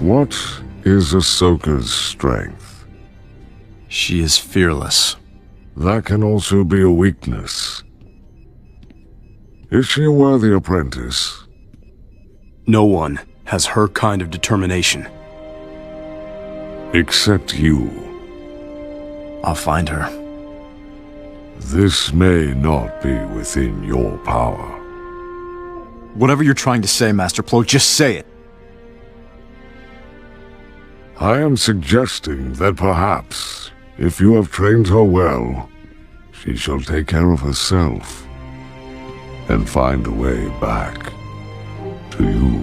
What is Ahsoka's strength? She is fearless. That can also be a weakness. Is she a worthy apprentice? No one has her kind of determination. Except you. I'll find her. This may not be within your power. Whatever you're trying to say, Master Plo, just say it. I am suggesting that perhaps, if you have trained her well, she shall take care of herself and find a way back to you.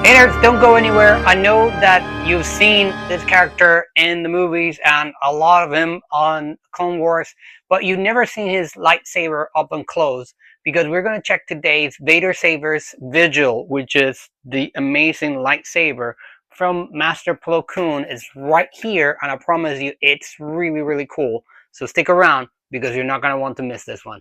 Hey nerds, don't go anywhere. I know that you've seen this character in the movies and a lot of him on Clone Wars, but you've never seen his lightsaber up and close, because we're going to check today's Vader Saber's Vigil, which is the amazing lightsaber from Master Plo Koon. Is right here, and I promise you it's really, really cool. So stick around, because you're not going to want to miss this one.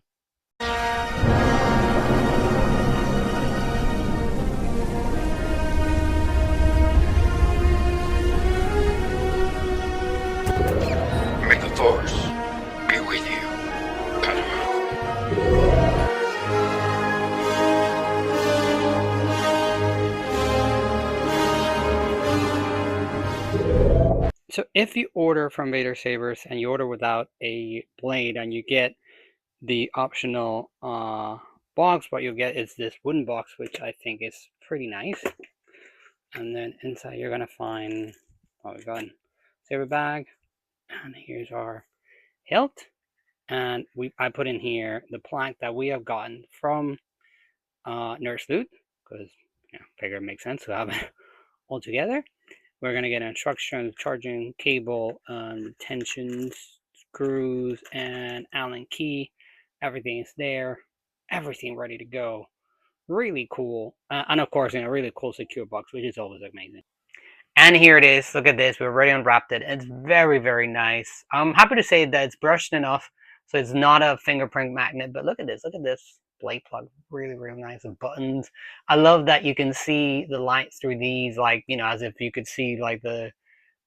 May the Force be with you, Padawan. So if you order from Vader Sabers and you order without a blade and you get the optional box, what you'll get is this wooden box, which I think is pretty nice. And then inside you're gonna find, oh, we've got a saber bag, and here's our hilt, and I put in here the plaque that we have gotten from Nurse Loot, because figure it makes sense to have it all together. We're gonna get instructions, charging cable, retention screws, and Allen key. Everything is there, everything ready to go. Really cool, and of course, really cool secure box, which is always amazing. And here it is. Look at this. We've already unwrapped it. It's very, very nice. I'm happy to say that it's brushed enough, so it's not a fingerprint magnet. But look at this. Look at this blade plug. Really, really nice. And buttons. I love that you can see the light through these, like, as if you could see like the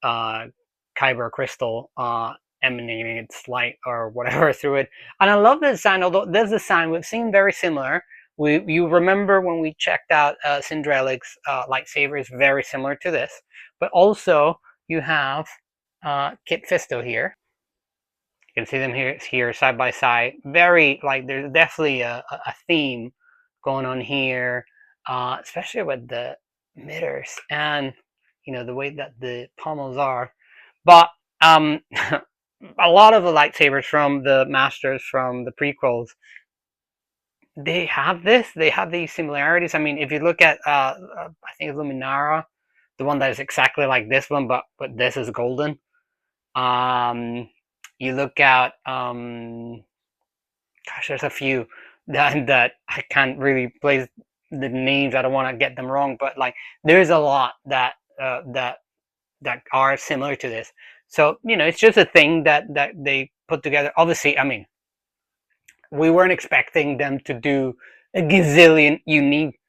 kyber crystal emanating its light or whatever through it. And I love the design. Although this design we've seen very similar. You remember when we checked out Cinderellic's lightsaber is very similar to this, but also you have Kit Fisto here. You can see them here side by side. Very, like, there's definitely a theme going on here, especially with the mitters and the way that the pommels are. But a lot of the lightsabers from the masters from the prequels, they have these similarities. I mean, if you look at I think it's Luminara, the one that is exactly like this one, but this is golden. You look at gosh, there's a few that I can't really place the names. I don't want to get them wrong, but like there's a lot that are similar to this. So it's just a thing that they put together. Obviously, I mean, we weren't expecting them to do a gazillion unique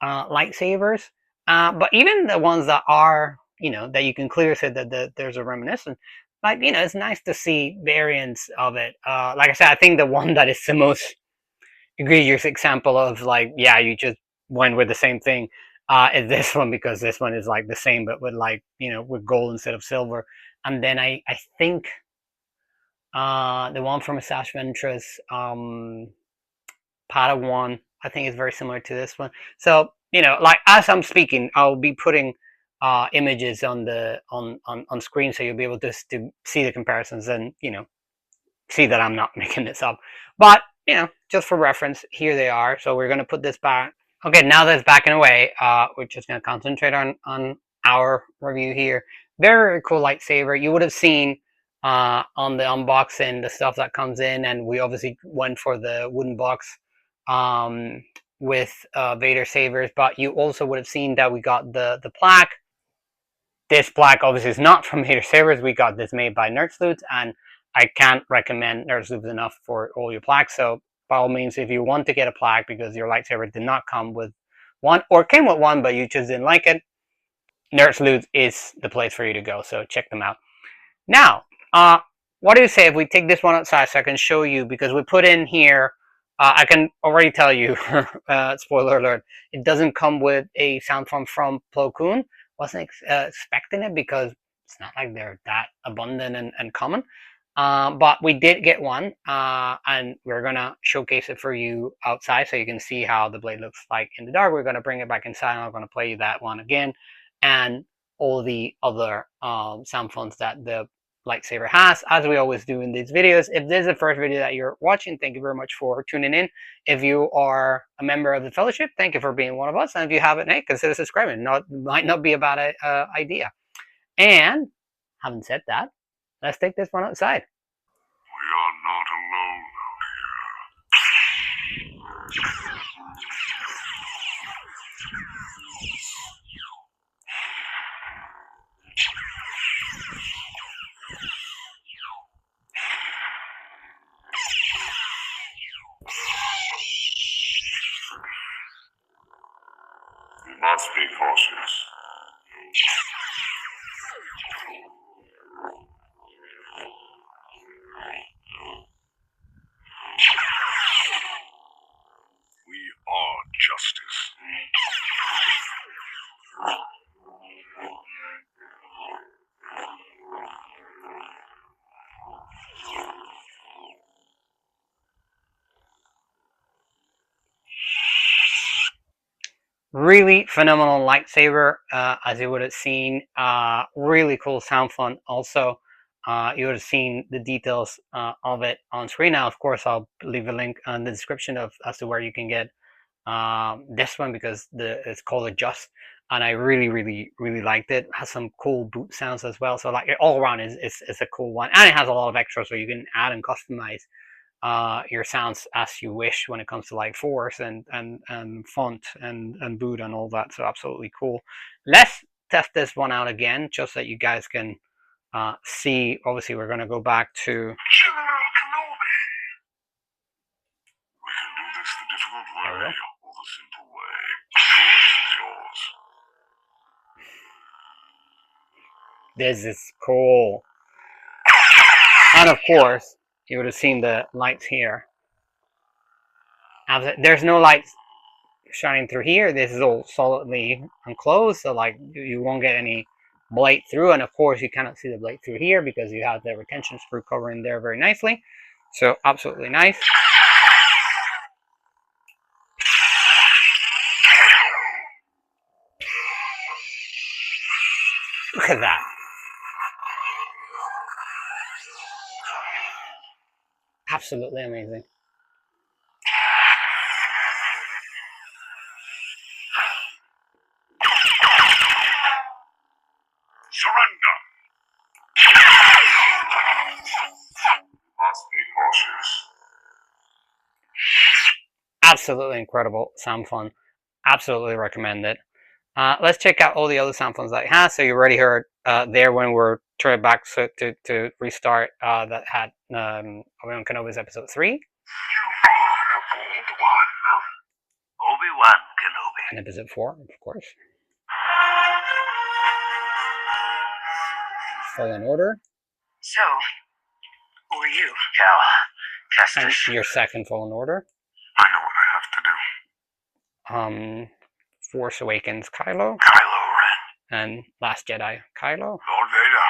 lightsabers, but even the ones that are, that you can clearly say that there's a reminiscence. Like, it's nice to see variants of it. Like I said, I think the one that is the most egregious example of, like, yeah, you just went with the same thing is this one, because this one is like the same, but with, like, with gold instead of silver. And then I think the one from Asajj Ventress, Padawan, I think is very similar to this one. So like as I'm speaking, I'll be putting images on the on screen, so you'll be able to see the comparisons and see that I'm not making this up. But just for reference, here they are. So we're gonna put this back. Okay, now that it's backing away, we're just gonna concentrate on our review here. Very, very cool lightsaber. You would have seen on the unboxing the stuff that comes in, and we obviously went for the wooden box with Vader Sabers, but you also would have seen that we got the plaque. This plaque obviously is not from Vader Sabers. We got this made by Nerd Sleuths, and I can't recommend Nerd enough for all your plaques. So by all means, if you want to get a plaque because your lightsaber did not come with one or came with one, but you just didn't like it, Nerds Loot is the place for you to go. So check them out. Now, what do you say if we take this one outside so I can show you, because we put in here, I can already tell you, spoiler alert, it doesn't come with a sound from Plo Koon. Wasn't expecting it because it's not like they're that abundant and common. But we did get one, and we're gonna showcase it for you outside so you can see how the blade looks like in the dark. We're gonna bring it back inside, and I'm gonna play you that one again, and all the other sound fonts that the lightsaber has, as we always do in these videos. If this is the first video that you're watching, thank you very much for tuning in. If you are a member of the fellowship, thank you for being one of us, and if you haven't, hey, consider subscribing. Might not be a bad idea. And having said that, let's take this one outside. We are not alone out here. We must be cautious. We are justice. Really phenomenal lightsaber, as you would have seen. Really cool sound font also. You would have seen the details of it on screen. Now, of course, I'll leave a link in the description as to where you can get this one, because it's called Adjust, and I really liked it. It has some cool boot sounds as well. So like all around is a cool one, and it has a lot of extras so you can add and customize your sounds as you wish when it comes to like force and font and boot and all that. So absolutely cool. Let's test this one out again just so that you guys can see. Obviously we're going to go back to General Kenobi. We can do this the difficult way or the simple way. The choice is yours. this is cool. And of course you would have seen the lights here. There's no lights shining through here. This is all solidly enclosed, so like you won't get any blade through. And of course you cannot see the blade through here because you have the retention screw covering there very nicely. So absolutely nice. Look at that. Absolutely amazing. Surrender. Must be cautious. Absolutely incredible sound font. Absolutely recommend it. Let's check out all the other sound fonts that it has. So you already heard there when we're turned back to restart that had Obi-Wan Kenobi's episode 3. You are Obi-Wan Kenobi. And episode 4, of course. Fallen Order. So, who are you? Cal, And Kestis. your second Fallen Order. I know what I have to do. Force Awakens Kylo. Kylo Ren. And Last Jedi Kylo. Lord Vader.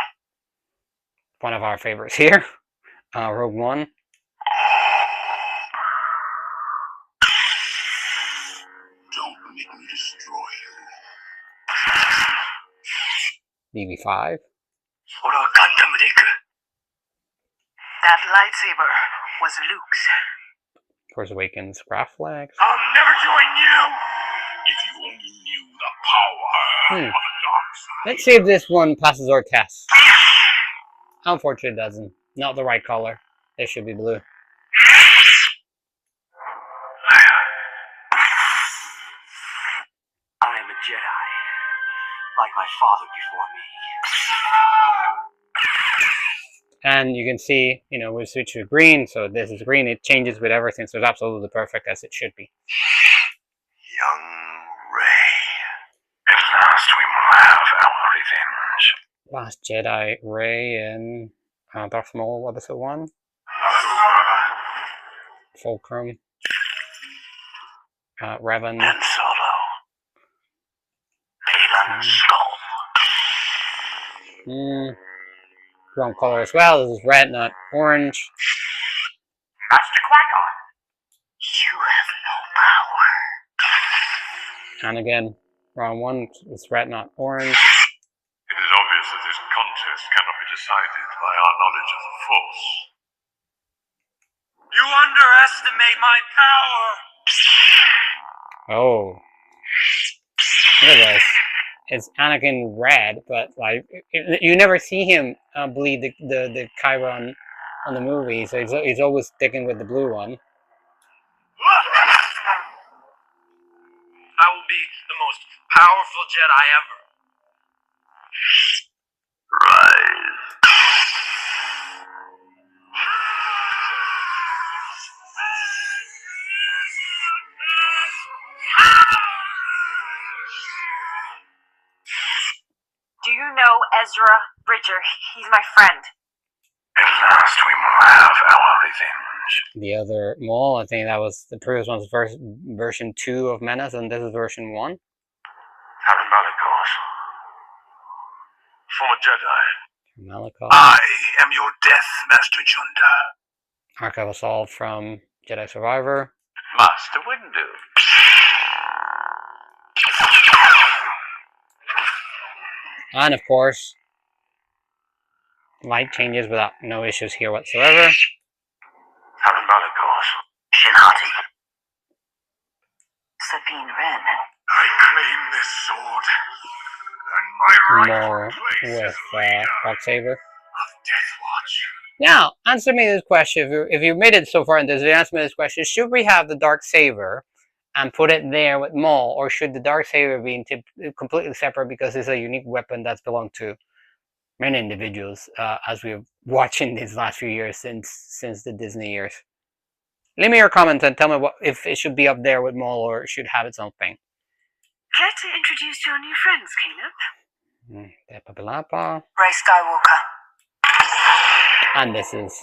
One of our favorites here. Rogue One. Don't make me destroy you. BB5. That lightsaber was Luke's. Force Awakens Graph Flags. I'll never join you! If you only knew the power of the dark side. Let's see if this one passes our test. Unfortunately it doesn't. Not the right color. It should be blue. I am a Jedi, like my father before me. And you can see, you know, we switch to green, so this is green. It changes with everything, so it's absolutely perfect as it should be. Young Rey. At last we will have our revenge. Last Jedi, Rey, and Darth Maul, Episode 1. Fulcrum. Revan. And Solo. Baylan Skull. Wrong color as well. This is red, not orange. Master Qui-Gon. You have no power. And again, wrong one. It's red, not orange. It is obvious that this contest cannot be decided by our knowledge of the Force. You underestimate my power. Oh. Look at this. It's Anakin red, but like you never see him bleed the Chiron on the movie, so he's always sticking with the blue one. I will be the most powerful Jedi ever. Rise. Do you know Ezra Bridger? He's my friend. At last we will have our revenge. The other Maul, I think that was the previous one's version 2 of Menace, and this is version 1. Harry Malikos. Former Jedi. Malachal. I am your death, Master Junda. Archive Assault from Jedi Survivor. Master Windu. And of course, light changes without no issues here whatsoever. Harry Malikos. Shinhati. Sabine Wren. I claim this sword. And my More rightful place with as leader Darksaber. of Death Watch. Now, answer me this question. If you made it so far in this video, answer me this question. Should we have the Darksaber and put it there with Maul, or should the Darksaber be completely separate because it's a unique weapon that's belonged to many individuals, as we're watching these last few years since the Disney years? Leave me your comments and tell me if it should be up there with Maul or it should have its own thing. Care to introduce your new friends, Caleb? Rey Skywalker. And this is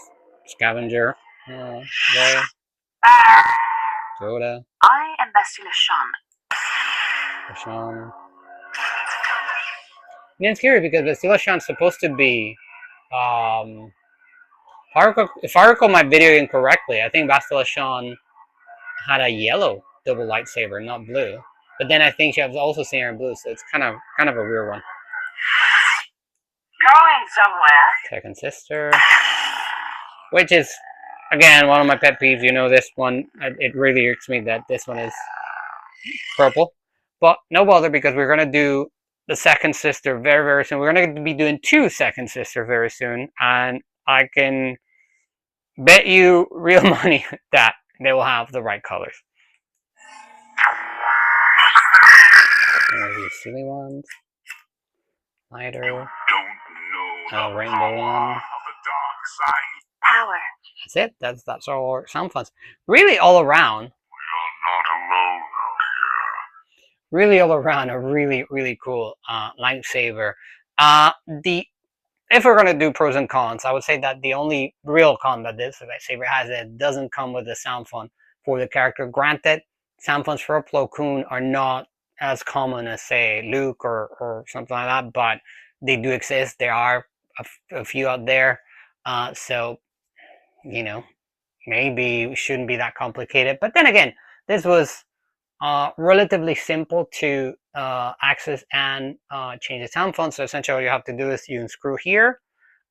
Scavenger. Rey. Yoda. I am Bastila Shan. Sean. Yeah, it's scary because Bastila Shan's supposed to be if I recall my video incorrectly, I think Bastila Shan had a yellow double lightsaber, not blue. But then I think she was also seeing her in blue, so it's kind of a weird one. Going somewhere. Second sister, which is again one of my pet peeves. You know, this one, it really irks me that this one is purple. But no bother, because we're gonna do the second sister very, very soon. We're gonna be doing 2 second sister very soon, and I can bet you real money that they will have the right colors. These silly ones. Lighter. Don't know the Rainbow power one. of the dark side. Power. That's it. That's all our Soundfonts. Really all around. We are not alone out here. Really all around a really, really cool lightsaber. If we're gonna do pros and cons, I would say that the only real con that this lightsaber has is it doesn't come with a sound font for the character. Granted, sound fonts for Plo Koon are not as common as, say, Luke or something like that, but they do exist. There are a few out there, so you know, maybe it shouldn't be that complicated. But then again, this was relatively simple to access and change the sound font. So essentially all you have to do is you unscrew here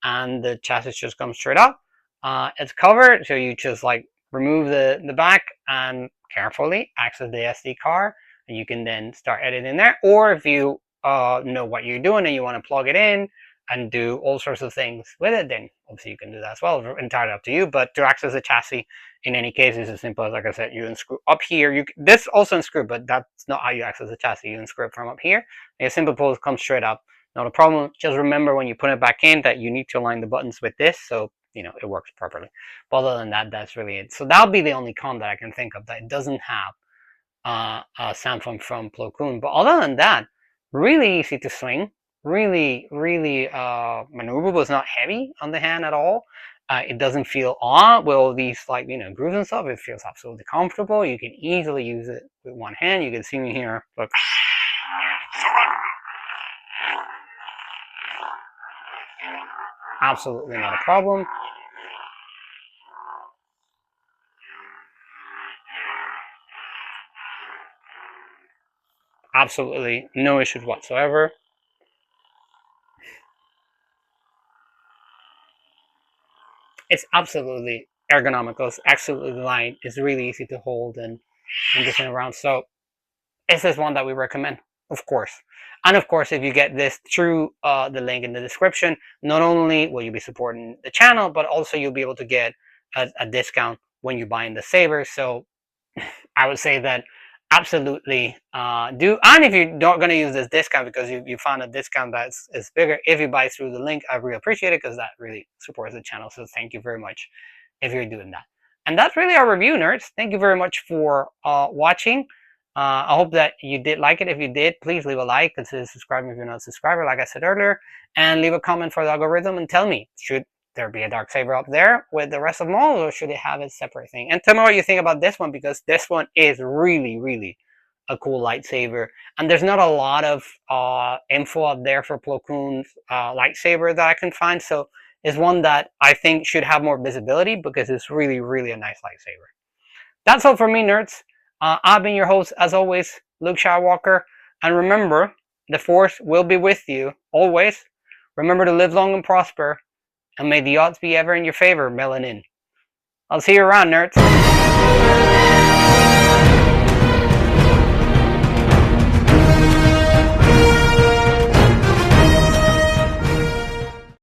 and the chassis just comes straight up. It's covered, so you just like remove the back and carefully access the SD card, and you can then start editing there. Or if you know what you're doing and you want to plug it in and do all sorts of things with it, then obviously you can do that as well. It's entirely up to you. But to access the chassis, in any case, it's as simple as, like I said, you unscrew up here. This also unscrew, but that's not how you access the chassis. You unscrew it from up here. And a simple pull comes straight up. Not a problem. Just remember when you put it back in that you need to align the buttons with this, so you know it works properly. But other than that, that's really it. So that'll be the only con that I can think of, that it doesn't have Soundfont from Plo Koon. But other than that, really easy to swing, really maneuverable. It's not heavy on the hand at all. It doesn't feel odd with all these like grooves and stuff. It feels absolutely comfortable. You can easily use it with one hand. You can see me here. Look. Absolutely not a problem. Absolutely no issues whatsoever. It's absolutely ergonomical. It's absolutely light. It's really easy to hold and different around. So this is one that we recommend, of course. And of course, if you get this through the link in the description, not only will you be supporting the channel, but also you'll be able to get a discount when you buy in the Sabers. So I would say that absolutely do. And if you're not going to use this discount because you found a discount that's bigger, if you buy through the link, I really appreciate it because that really supports the channel. So thank you very much if you're doing that. And that's really our review, nerds. Thank you very much for watching. I hope that you did like it. If you did, please leave a like, consider subscribing if you're not a subscriber, like I said earlier, and leave a comment for the algorithm and tell me, should there be a Darksaber up there with the rest of Maul, or should it have its separate thing? And tell me what you think about this one, because this one is really a cool lightsaber, and there's not a lot of info out there for Plo Koon's lightsaber that I can find, so it's one that I think should have more visibility because it's really a nice lightsaber. That's all for me, nerds. I've been your host, as always, Luke Skywalker, and remember, the Force will be with you, always. Remember to live long and prosper, and may the odds be ever in your favor, melanin. I'll see you around, nerds.